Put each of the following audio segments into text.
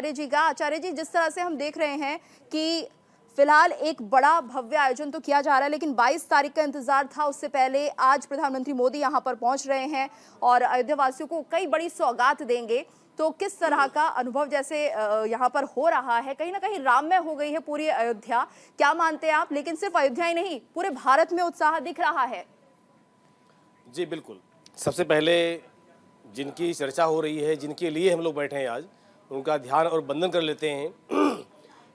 आचार्य जी, जिस तरह से हम देख रहे हैं कि फिलहाल एक बड़ा भव्य आयोजन तो किया जा रहा है, लेकिन 22 तारीख का इंतजार था। उससे पहले आज प्रधानमंत्री मोदी यहां पर पहुंच रहे हैं और अयोध्या वासियों को कई बड़ी सौगात देंगे। तो किस तरह का अनुभव जैसे यहां पर हो रहा है, कहीं ना कहीं राममय हो गई है पूरी अयोध्या, क्या मानते हैं आप? लेकिन सिर्फ अयोध्या ही नहीं, पूरे भारत में उत्साह दिख रहा है। जी बिल्कुल। सबसे पहले जिनकी चर्चा हो रही है, जिनके लिए हम लोग बैठे हैं आज, उनका ध्यान और वंदन कर लेते हैं।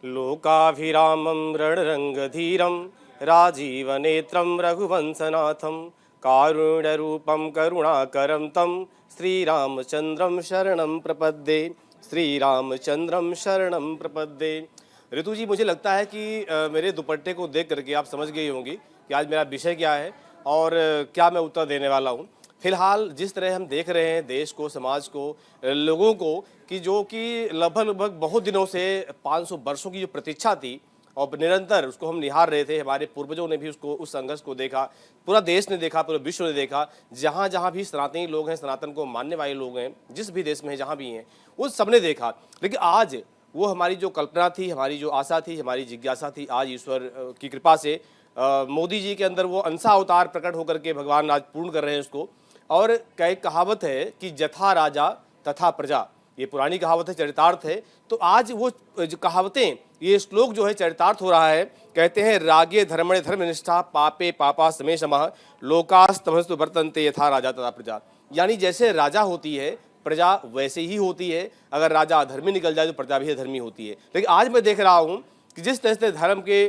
लोकाभिरामं रणरंगधीरं राजीवनेत्रं रघुवंशनाथं कारुण्यरूपं करुणाकरं तं श्रीरामचंद्रं शरणं प्रपद्ये। श्रीरामचंद्रम शरणं प्रपद्ये। ऋतु जी, मुझे लगता है कि मेरे दुपट्टे को देख करके आप समझ गई होंगी कि आज मेरा विषय क्या है और क्या मैं उत्तर देने वाला हूँ। फिलहाल जिस तरह हम देख रहे हैं देश को, समाज को, लोगों को, कि जो कि लगभग बहुत दिनों से 500 वर्षों की जो प्रतीक्षा थी और निरंतर उसको हम निहार रहे थे। हमारे पूर्वजों ने भी उसको, उस संघर्ष को देखा, पूरा देश ने देखा, पूरा विश्व ने देखा। जहाँ जहाँ भी सनातनी लोग हैं, सनातन को मानने वाले लोग हैं, जिस भी देश में हैं, जहाँ भी हैं, उस सबने देखा। लेकिन आज वो हमारी जो कल्पना थी, हमारी जो आशा थी, हमारी जिज्ञासा थी, आज ईश्वर की कृपा से मोदी जी के अंदर वो अंशा अवतार प्रकट होकर के भगवान आज पूर्ण कर रहे हैं उसको। और एक कहावत है कि जथा राजा तथा प्रजा, ये पुरानी कहावत है, चरितार्थ है। तो आज वो जो कहावतें, ये श्लोक जो है चरितार्थ हो रहा है। कहते हैं रागे धर्मणे धर्मनिष्ठा पापे पापा समे समः लोकास्तमस्तु वर्तन्ते यथा राजा तथा प्रजा। यानी जैसे राजा होती है, प्रजा वैसे ही होती है। अगर राजा अधर्मी निकल जाए तो प्रजा भी अधर्मी होती है। लेकिन आज मैं देख रहा हूँ कि जिस तरह से धर्म के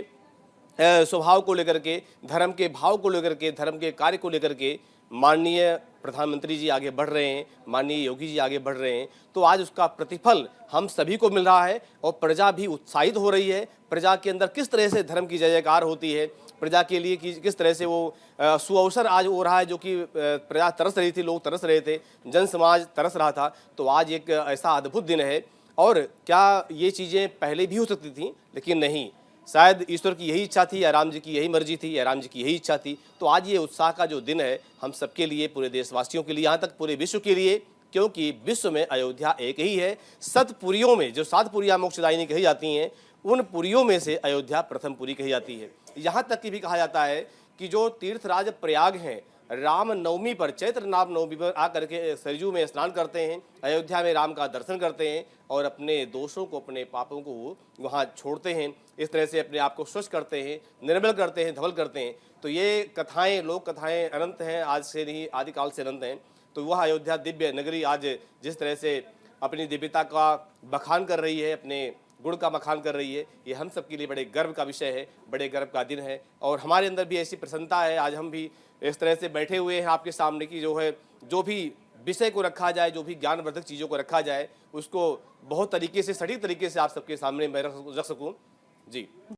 स्वभाव को लेकर के, धर्म के भाव को लेकर के, धर्म के कार्य को लेकर के माननीय प्रधानमंत्री जी आगे बढ़ रहे हैं, माननीय योगी जी आगे बढ़ रहे हैं, तो आज उसका प्रतिफल हम सभी को मिल रहा है और प्रजा भी उत्साहित हो रही है। प्रजा के अंदर किस तरह से धर्म की जय जयकार होती है, प्रजा के लिए किस तरह से वो सुअवसर आज हो रहा है, जो कि प्रजा तरस रही थी, लोग तरस रहे थे, जन समाज तरस रहा था। तो आज एक ऐसा अद्भुत दिन है। और क्या ये चीज़ें पहले भी हो सकती थी? लेकिन नहीं, शायद ईश्वर की यही इच्छा थी या राम जी की यही मर्जी थी या राम जी की यही इच्छा थी। तो आज ये उत्साह का जो दिन है, हम सबके लिए, पूरे देशवासियों के लिए, यहाँ तक पूरे विश्व के लिए, क्योंकि विश्व में अयोध्या एक ही है। 7 पुरियों में, जो 7 पुरियाँ मोक्षदायिनी कही जाती हैं, उन पुरियों में से अयोध्या प्रथम पुरी कही जाती है। यहाँ तक कि भी कहा जाता है कि जो तीर्थराज प्रयाग हैं, राम नवमी पर, चैत्र नाम नवमी पर आकर के सरयू में स्नान करते हैं, अयोध्या में राम का दर्शन करते हैं और अपने दोषों को, अपने पापों को वहाँ छोड़ते हैं। इस तरह से अपने आप को स्वच्छ करते हैं, निर्मल करते हैं, धवल करते हैं। तो ये कथाएं, लोक कथाएं अनंत हैं, आज से नहीं, आदिकाल से अनंत हैं। तो वह अयोध्या दिव्य नगरी आज जिस तरह से अपनी दिव्यता का बखान कर रही है, अपने गुण का बखान कर रही है, ये हम सब के लिए बड़े गर्व का विषय है, बड़े गर्व का दिन है। और हमारे अंदर भी ऐसी प्रसन्नता है, आज हम भी इस तरह से बैठे हुए हैं आपके सामने की जो है, जो भी विषय को रखा जाए, जो भी ज्ञानवर्धक चीज़ों को रखा जाए, उसको बहुत तरीके से, सटीक तरीके से आप सबके सामने मैं रख सकूँ। जी।